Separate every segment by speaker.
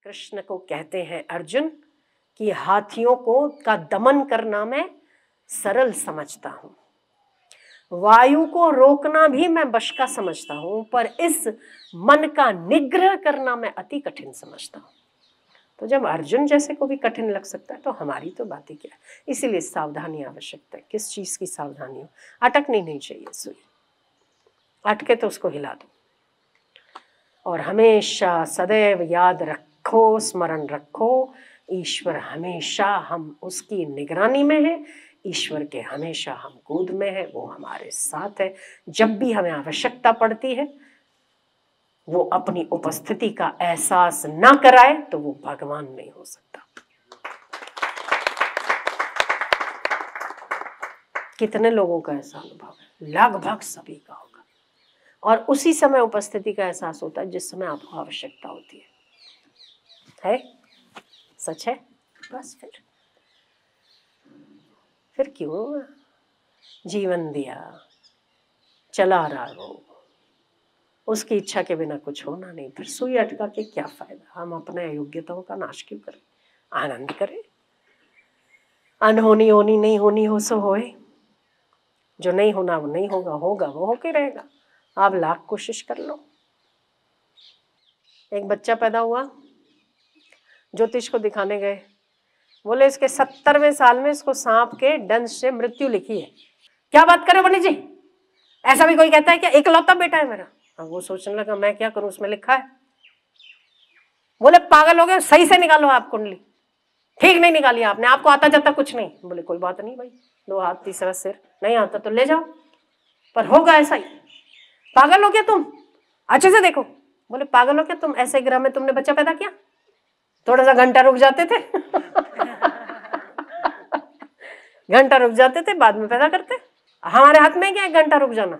Speaker 1: कृष्ण को कहते हैं अर्जुन कि हाथियों का दमन करना मैं सरल समझता हूं, वायु को रोकना भी मैं बश का समझता हूं, पर इस मन का निग्रह करना मैं अति कठिन समझता हूं। तो जब अर्जुन जैसे को भी कठिन लग सकता है तो हमारी तो बात ही क्या है। इसीलिए सावधानी आवश्यकता है। किस चीज की सावधानी हो? अटकनी नहीं चाहिए सुई, अटके तो उसको हिला दो। और हमेशा सदैव याद रखो, स्मरण रखो, ईश्वर हमेशा हम उसकी निगरानी में है, ईश्वर के हमेशा हम गोद में है, वो हमारे साथ है। जब भी हमें आवश्यकता पड़ती है वो अपनी उपस्थिति का एहसास ना कराए तो वो भगवान नहीं हो सकता। कितने लोगों का ऐसा अनुभव है? लगभग सभी का होगा। और उसी समय उपस्थिति का एहसास होता है जिस समय आपको आवश्यकता होती है? सच है? बस फिर क्यों जीवन दिया, चला रहा हो, उसकी इच्छा के बिना कुछ होना नहीं, फिर सुई अटका के क्या फायदा? हम अपने योग्यताओं का नाश क्यों करें? आनंद करें। अनहोनी होनी नहीं होनी हो सो होए, जो नहीं होना वो नहीं होगा, होगा वो होके रहेगा। आप लाख कोशिश कर लो। एक बच्चा पैदा हुआ, ज्योतिष को दिखाने गए, बोले इसके 70वें साल में इसको सांप के डंश से मृत्यु लिखी है। क्या बात करे पंडित जी, ऐसा भी कोई कहता है क्या? इकलौता बेटा है मेरा। अब वो सोचने लगा मैं क्या करूं, उसमें लिखा है। बोले पागल हो गए, सही से निकालो आप कुंडली। ठीक नहीं निकाली आपने, आपको आता जाता कुछ नहीं। बोले कोई बात नहीं भाई, 2 हाथ तीसरा सिर, नहीं आता तो ले जाओ, पर होगा ऐसा ही। पागल हो क्या तुम, अच्छे से देखो। बोले पागल हो क्या तुम, ऐसे ग्रह में तुमने बच्चा पैदा किया? थोड़ा सा घंटा रुक जाते थे घंटा रुक जाते थे, बाद में पैदा करते। हमारे हाथ में क्या है घंटा रुक जाना?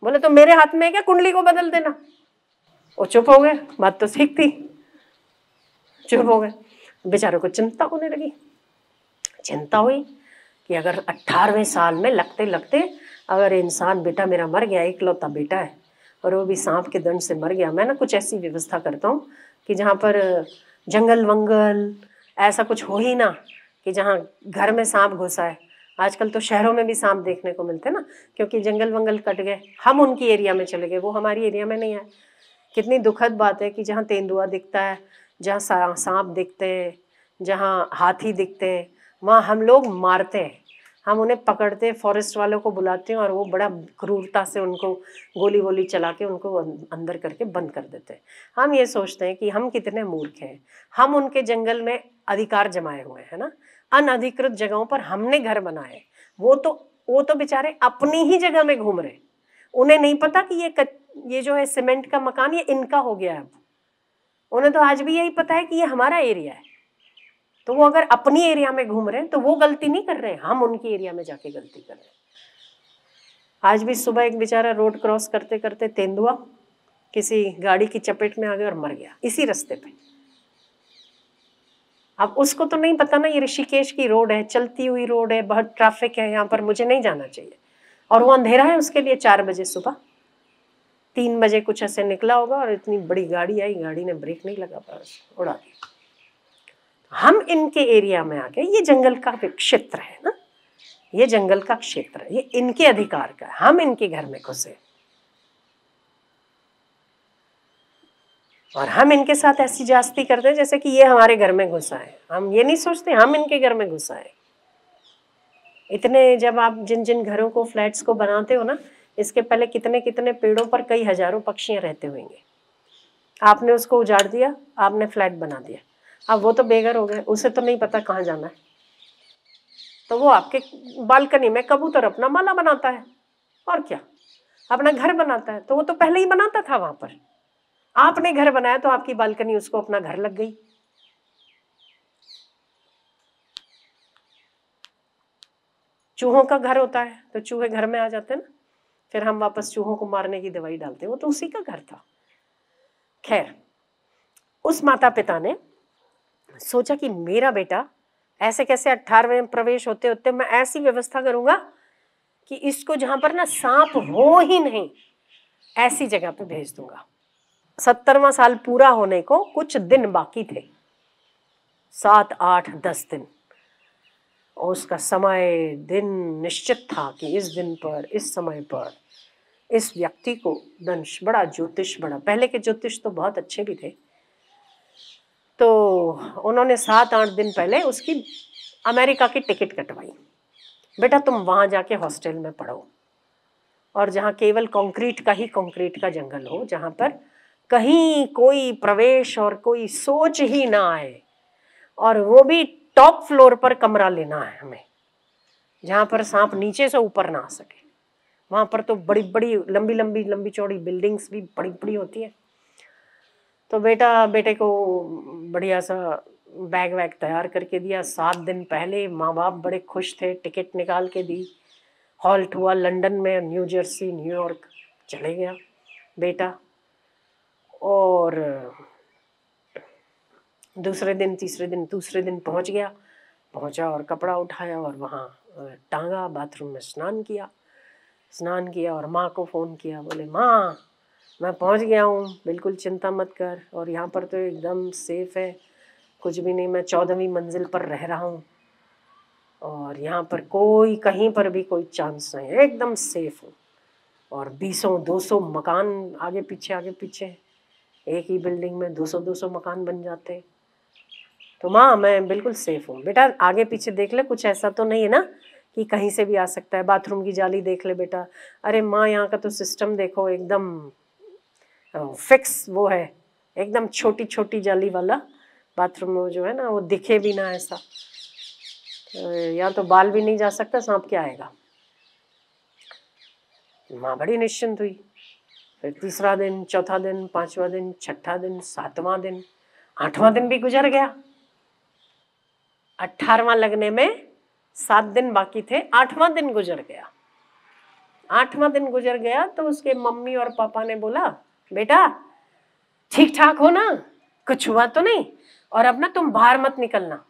Speaker 1: बोले तो मेरे हाथ में क्या, कुंडली को बदल देना। वो चुप हो गए, बात तो ठीक थी, चुप हो गए। बेचारों को चिंता होने लगी। चिंता हुई कि अगर 18वें साल में लगते लगते अगर इंसान बेटा मेरा मर गया, इकलौता बेटा है और वो भी सांप के दंश से मर गया, मैं ना कुछ ऐसी व्यवस्था करता हूँ कि जहाँ पर जंगल वंगल ऐसा कुछ हो ही ना, कि जहाँ घर में सांप घुसा है। आजकल तो शहरों में भी सांप देखने को मिलते हैं ना, क्योंकि जंगल वंगल कट गए, हम उनकी एरिया में चले गए, वो हमारी एरिया में नहीं आए। कितनी दुखद बात है कि जहाँ तेंदुआ दिखता है, जहाँ सांप दिखते हैं, जहाँ हाथी दिखते हैं, वहाँ हम लोग मारते हैं, हम उन्हें पकड़ते हैं, फॉरेस्ट वालों को बुलाते हैं और वो बड़ा क्रूरता से उनको गोली वोली चला के उनको अंदर करके बंद कर देते हैं। हम ये सोचते हैं कि हम कितने मूर्ख हैं, हम उनके जंगल में अधिकार जमाए हुए हैं ना, अनधिकृत जगहों पर हमने घर बनाए। वो तो बेचारे अपनी ही जगह में घूम रहे, उन्हें नहीं पता कि ये जो है सीमेंट का मकान ये इनका हो गया है। अब उन्हें तो आज भी यही पता है कि ये हमारा एरिया है। तो वो अगर अपनी एरिया में घूम रहे हैं तो वो गलती नहीं कर रहे हैं, हम उनकी एरिया में जाके गलती कर रहे हैं। आज भी सुबह एक बेचारा रोड क्रॉस करते करते तेंदुआ किसी गाड़ी की चपेट में आ गया और मर गया इसी रास्ते पे। अब उसको तो नहीं पता ना ये ऋषिकेश की रोड है, चलती हुई रोड है, बहुत ट्रैफिक है यहाँ पर, मुझे नहीं जाना चाहिए। और वो अंधेरा है उसके लिए, 4 बजे सुबह, 3 बजे कुछ ऐसे निकला होगा और इतनी बड़ी गाड़ी आई, गाड़ी ने ब्रेक नहीं लगा पाया, उड़ा दिया। हम इनके एरिया में आ गए, ये जंगल का क्षेत्र है ना, ये जंगल का क्षेत्र है, ये इनके अधिकार का है, हम इनके घर में घुसे और हम इनके साथ ऐसी जास्ती करते हैं जैसे कि ये हमारे घर में घुसा है। हम ये नहीं सोचते हम इनके घर में घुसा है। इतने जब आप जिन जिन घरों को, फ्लैट्स को बनाते हो ना, इसके पहले कितने कितने पेड़ों पर कई हजारों पक्षियां रहते होंगे। आपने उसको उजाड़ दिया, आपने फ्लैट बना दिया, अब वो तो बेघर हो गए, उसे तो नहीं पता कहाँ जाना है, तो वो आपके बालकनी में कबूतर अपना माला बनाता है और क्या, अपना घर बनाता है। तो वो तो पहले ही बनाता था वहां पर, आपने घर बनाया तो आपकी बालकनी उसको अपना घर लग गई। चूहों का घर होता है तो चूहे घर में आ जाते हैं ना, फिर हम वापस चूहों को मारने की दवाई डालते हैं, वो तो उसी का घर था। खैर, उस माता पिता ने सोचा कि मेरा बेटा ऐसे कैसे 18वें प्रवेश होते होते मैं ऐसी व्यवस्था करूंगा कि इसको जहां पर ना सांप हो ही नहीं, ऐसी जगह पे भेज दूंगा। 70वां साल पूरा होने को कुछ दिन बाकी थे, 7, 8, 10 दिन। और उसका समय दिन निश्चित था कि इस दिन पर, इस समय पर इस व्यक्ति को दंश, बड़ा ज्योतिष, बड़ा, पहले के ज्योतिष तो बहुत अच्छे भी थे, तो उन्होंने 7-8 दिन पहले उसकी अमेरिका की टिकट कटवाई। बेटा तुम वहां जाके हॉस्टल में पढ़ो, और जहाँ केवल कंक्रीट का ही कंक्रीट का जंगल हो, जहाँ पर कहीं कोई प्रवेश और कोई सोच ही ना आए, और वो भी टॉप फ्लोर पर कमरा लेना है हमें, जहाँ पर सांप नीचे से ऊपर ना आ सके। वहाँ पर तो बड़ी बड़ी लंबी चौड़ी बिल्डिंग्स भी बड़ी बड़ी होती है। तो बेटे को बढ़िया सा बैग वैग तैयार करके दिया। 7 दिन पहले माँ बाप बड़े खुश थे, टिकट निकाल के दी, हॉल्ट हुआ लंदन में, न्यू जर्सी, न्यूयॉर्क चले गया बेटा। और दूसरे दिन पहुंचा और कपड़ा उठाया और वहाँ टांगा, बाथरूम में स्नान किया और माँ को फ़ोन किया, बोले माँ मैं पहुंच गया हूँ, बिल्कुल चिंता मत कर, और यहाँ पर तो एकदम सेफ है, कुछ भी नहीं, मैं 14वीं मंजिल पर रह रहा हूँ और यहाँ पर कोई कहीं पर भी कोई चांस नहीं है, एकदम सेफ हूँ। और 200 मकान आगे पीछे, एक ही बिल्डिंग में 200 मकान बन जाते, तो माँ मैं बिल्कुल सेफ हूँ। बेटा आगे पीछे देख ले, कुछ ऐसा तो नहीं है ना कि कहीं से भी आ सकता है, बाथरूम की जाली देख ले बेटा। अरे माँ यहाँ का तो सिस्टम देखो, एकदम फिक्स वो है, एकदम छोटी छोटी जाली वाला बाथरूम में जो है ना, वो दिखे भी ना ऐसा, यहाँ तो बाल भी नहीं जा सकता, सांप क्या आएगा। माँ बड़ी निश्चिंत हुई। फिर तीसरा दिन, चौथा दिन, 5वां दिन, 6ठा दिन, 7वां दिन, 8वां दिन भी गुजर गया। 18वां लगने में 7 दिन बाकी थे, 8वां दिन गुजर गया। 8वां दिन गुजर गया तो उसके मम्मी और पापा ने बोला बेटा ठीक ठाक हो ना, कुछ हुआ तो नहीं, और अब ना तुम बाहर मत निकलना,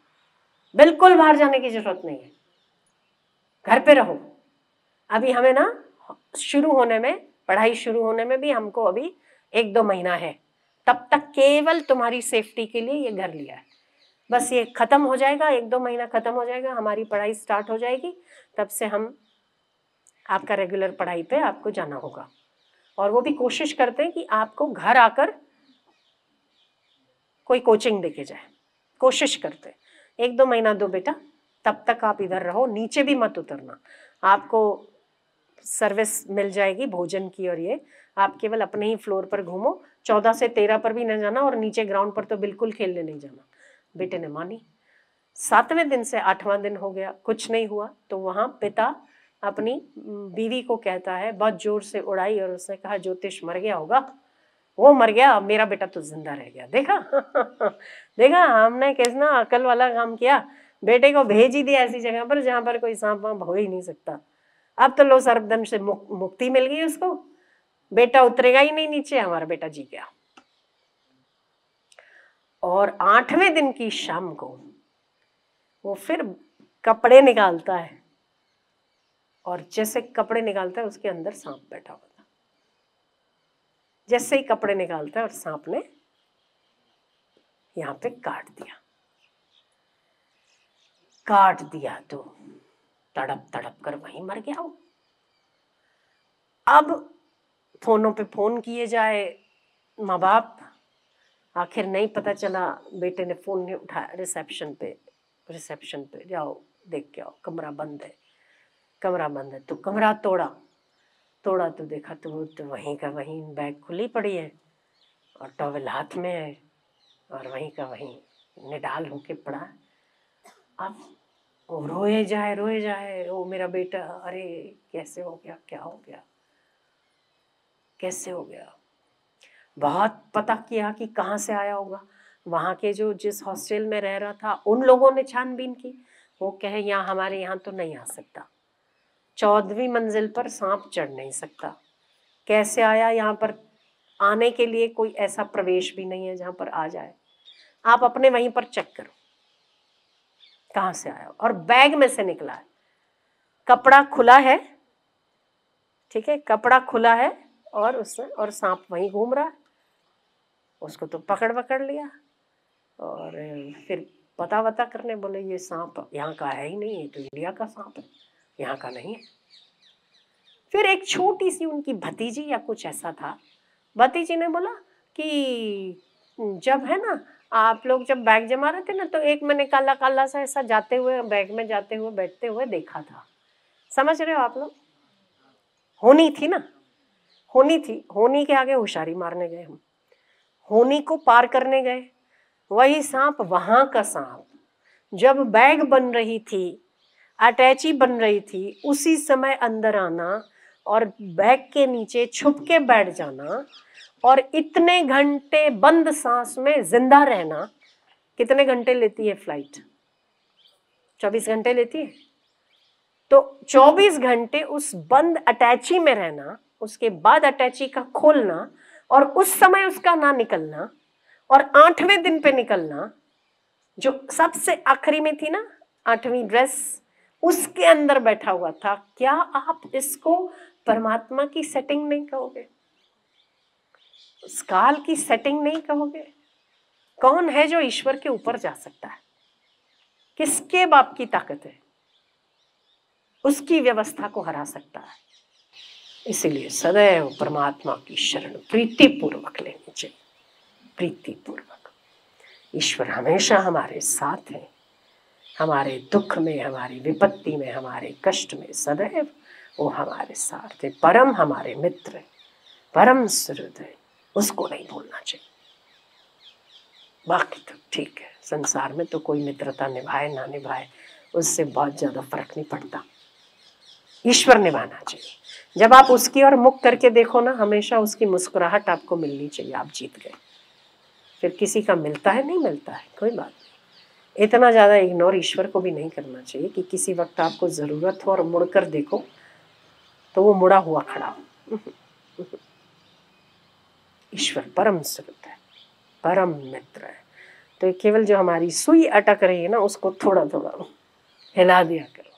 Speaker 1: बिल्कुल बाहर जाने की जरूरत नहीं है, घर पे रहो। अभी हमें ना पढ़ाई शुरू होने में भी हमको अभी 1-2 महीना है, तब तक केवल तुम्हारी सेफ्टी के लिए ये घर लिया है, बस ये खत्म हो जाएगा, 1-2 महीना खत्म हो जाएगा, हमारी पढ़ाई स्टार्ट हो जाएगी, तब से हम आपका रेगुलर पढ़ाई पे आपको जाना होगा। और वो भी कोशिश करते हैं कि आपको घर आकर कोई कोचिंग देके जाए, कोशिश करते हैं। 1-2 महीना दो बेटा, तब तक आप इधर रहो, नीचे भी मत उतरना, आपको सर्विस मिल जाएगी भोजन की, और ये आप केवल अपने ही फ्लोर पर घूमो, 14 से 13 पर भी नहीं जाना, और नीचे ग्राउंड पर तो बिल्कुल खेलने नहीं जाना। बेटे ने मानी। 7वें दिन से 8वां दिन हो गया, कुछ नहीं हुआ, तो वहां पिता अपनी बीवी को कहता है, बहुत जोर से उड़ाई, और उसने कहा ज्योतिष मर गया होगा, वो मर गया, मेरा बेटा तो जिंदा रह गया। देखा देखा हमने कितना अकल वाला काम किया, बेटे को भेज ही दिया ऐसी जगह पर जहां पर कोई सांप वाप हो ही नहीं सकता। अब तो लो सर्पदंश से मुक्ति मिल गई उसको, बेटा उतरेगा ही नहीं नीचे, हमारा बेटा जी गया। और 8वें दिन की शाम को वो फिर कपड़े निकालता है, और जैसे कपड़े निकालता है उसके अंदर सांप बैठा हुआ था। जैसे ही कपड़े निकालता है और सांप ने यहाँ पे काट दिया तो तड़प तड़प कर वहीं मर गया वो। अब फोनों पे फोन किए जाए, माँ बाप, आखिर नहीं पता चला, बेटे ने फोन नहीं उठाया, रिसेप्शन पे जाओ देख के आओ, कमरा बंद है, तो कमरा तोड़ा तो देखा तो वहीं का वहीं बैग खुली पड़ी है और टॉवेल हाथ में है, और वहीं का वहीं निडाल होके पड़ा। अब वो रोए जाए, ओ मेरा बेटा, अरे कैसे हो गया, क्या हो गया, कैसे हो गया। बहुत पता किया कि कहाँ से आया होगा, वहाँ के जो जिस हॉस्टल में रह रहा था उन लोगों ने छानबीन की, वो कहे यहाँ हमारे यहाँ तो नहीं आ सकता, 14वीं मंजिल पर सांप चढ़ नहीं सकता, कैसे आया यहाँ पर, आने के लिए कोई ऐसा प्रवेश भी नहीं है जहाँ पर आ जाए, आप अपने वहीं पर चेक करो कहाँ से आया। और बैग में से निकला है, कपड़ा खुला है, ठीक है, कपड़ा खुला है, और उसमें और सांप वहीं घूम रहा है। उसको तो पकड़ लिया और फिर पता करने बोले ये सांप यहाँ का है ही नहीं, ये तो इंडिया का सांप है, यहाँ का नहीं है। फिर एक छोटी सी उनकी भतीजी या कुछ ऐसा था, भतीजी ने बोला कि जब है ना आप लोग जब बैग जमा रहे थे ना, तो एक मैंने काला काला सा ऐसा जाते हुए बैग में जाते हुए बैठते हुए देखा था। समझ रहे हो आप लोग? होनी थी ना, होनी थी, होनी के आगे होशियारी मारने गए हम, होनी को पार करने गए। वही सांप, वहां का सांप जब बैग बन रही थी, अटैची बन रही थी, उसी समय अंदर आना और बैग के नीचे छुप के बैठ जाना और इतने घंटे बंद सांस में जिंदा रहना। कितने घंटे लेती है फ्लाइट? 24 घंटे लेती है। तो 24 घंटे उस बंद अटैची में रहना, उसके बाद अटैची का खोलना और उस समय उसका ना निकलना और 8वें दिन पे निकलना, जो सबसे आखिरी में थी ना 8वीं ड्रेस, उसके अंदर बैठा हुआ था। क्या आप इसको परमात्मा की सेटिंग नहीं कहोगे? उस काल की सेटिंग नहीं कहोगे? कौन है जो ईश्वर के ऊपर जा सकता है? किसके बाप की ताकत है उसकी व्यवस्था को हरा सकता है? इसीलिए सदैव परमात्मा की शरण प्रीति पूर्वक लेनी चाहिए, प्रीति पूर्वक। ईश्वर हमेशा हमारे साथ है, हमारे दुख में, हमारी विपत्ति में, हमारे कष्ट में सदैव वो हमारे साथ है। परम हमारे मित्र है, परम सुहृद है, उसको नहीं भूलना चाहिए। बाकी तो ठीक है, संसार में तो कोई मित्रता निभाए ना निभाए उससे बहुत ज्यादा फर्क नहीं पड़ता, ईश्वर निभाना चाहिए। जब आप उसकी ओर मुख करके देखो ना, हमेशा उसकी मुस्कुराहट आपको मिलनी चाहिए, आप जीत गए। फिर किसी का मिलता है नहीं मिलता है कोई बात नहीं, इतना ज्यादा इग्नोर ईश्वर को भी नहीं करना चाहिए कि किसी वक्त आपको जरूरत हो और मुड़कर देखो तो वो मुड़ा हुआ खड़ा हो। ईश्वर परम सुहृद है, परम मित्र है। तो केवल जो हमारी सुई अटक रही है ना, उसको थोड़ा थोड़ा हिला दिया करो।